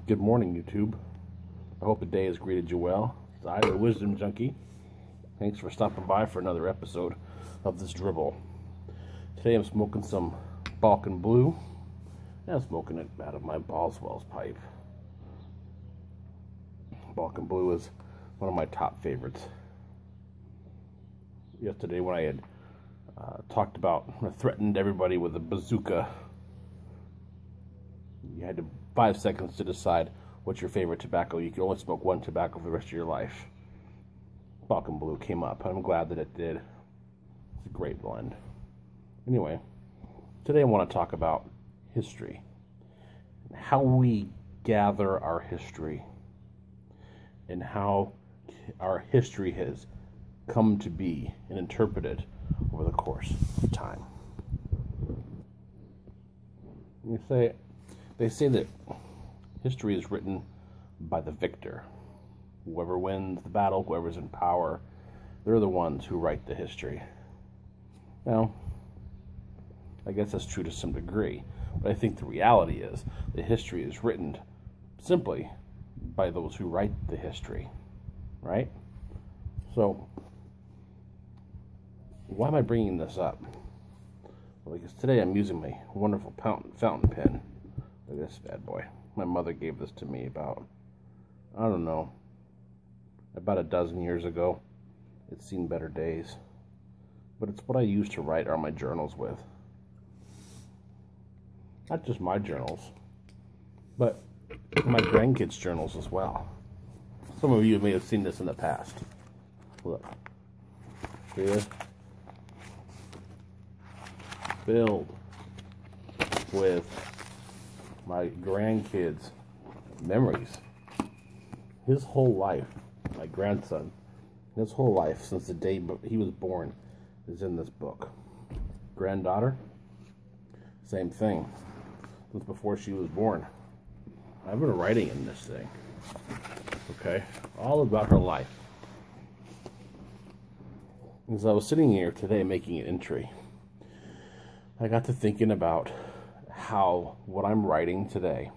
Good morning, YouTube. I hope the day has greeted you well. It's I, the Wisdom Junkie. Thanks for stopping by for another episode of this dribble. Today I'm smoking some Balkan Blue, and I'm smoking it out of my Boswell's pipe. Balkan Blue is one of my top favorites. Yesterday when I had threatened everybody with a bazooka, you had 5 seconds to decide what's your favorite tobacco. You could only smoke one tobacco for the rest of your life. Balkan Blue came up. I'm glad that it did. It's a great blend. Anyway, today I want to talk about history. How we gather our history. And how our history has come to be and interpreted over the course of time. They say that history is written by the victor. Whoever wins the battle, whoever's in power, they're the ones who write the history. Now, I guess that's true to some degree, but I think the reality is that history is written simply by those who write the history, right? So, why am I bringing this up? Well, because today I'm using my wonderful fountain pen. Look at this bad boy. My mother gave this to me about a dozen years ago. It's seen better days. But it's what I use to write all my journals with. Not just my journals, but my grandkids' journals as well. Some of you may have seen this in the past. Look. See this? Filled with my grandkids' memories. His whole life, my grandson, his whole life since the day he was born is in this book. Granddaughter, same thing. Since before she was born. I've been writing in this thing. Okay? All about her life. As I was sitting here today making an entry, I got to thinking about how what I'm writing today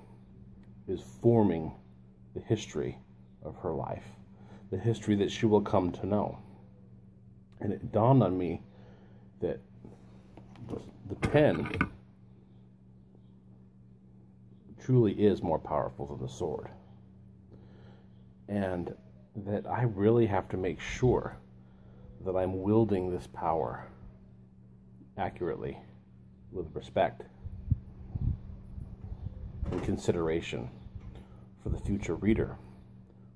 is forming the history of her life, the history that she will come to know. And it dawned on me that the pen truly is more powerful than the sword. And that I really have to make sure that I'm wielding this power accurately, with respect and consideration for the future reader,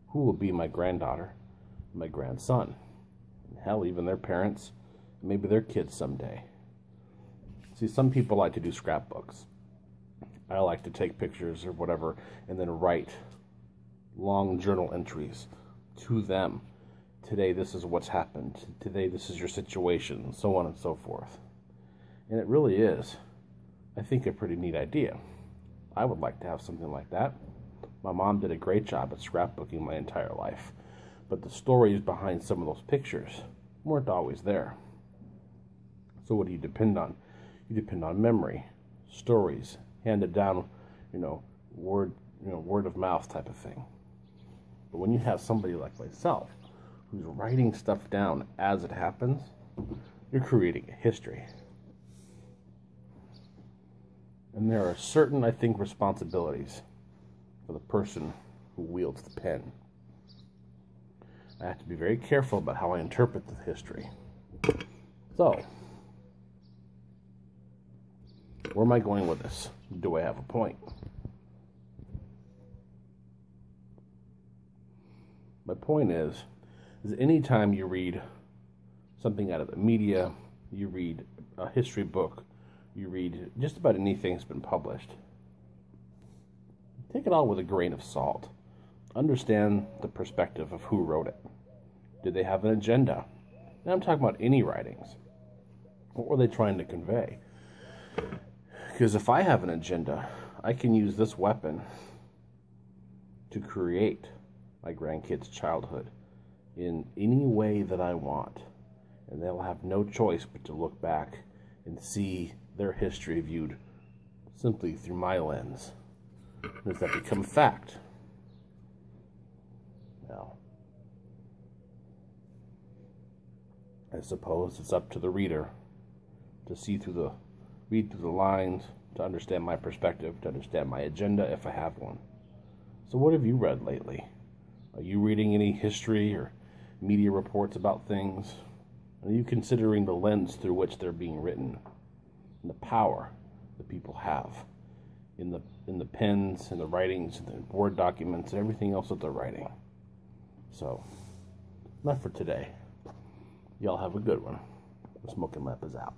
who will be my granddaughter, my grandson, and hell, even their parents, and maybe their kids someday. See, some people like to do scrapbooks. I like to take pictures or whatever and then write long journal entries to them. Today, this is what's happened. Today, this is your situation, so on and so forth. And it really is, I think, a pretty neat idea. I would like to have something like that. My mom did a great job at scrapbooking my entire life, but the stories behind some of those pictures weren't always there. So what do you depend on? You depend on memory, stories, handed down, word of mouth type of thing. But when you have somebody like myself who's writing stuff down as it happens, you're creating a history. And there are certain, I think, responsibilities for the person who wields the pen. I have to be very careful about how I interpret the history. So, where am I going with this? Do I have a point? My point is anytime you read something out of the media, you read a history book, you read just about anything that's been published, take it all with a grain of salt. Understand the perspective of who wrote it. Did they have an agenda? And I'm talking about any writings. What were they trying to convey? Because if I have an agenda, I can use this weapon to create my grandkids' childhood in any way that I want. And they'll have no choice but to look back and see their history viewed simply through my lens? Does that become fact? Now, I suppose it's up to the reader to read through the lines, to understand my perspective, to understand my agenda if I have one. So what have you read lately? Are you reading any history or media reports about things? Are you considering the lens through which they're being written and the power that people have in the pens and the writings and the board documents and everything else that they're writing? So, enough for today. Y'all have a good one. The smoking lamp is out.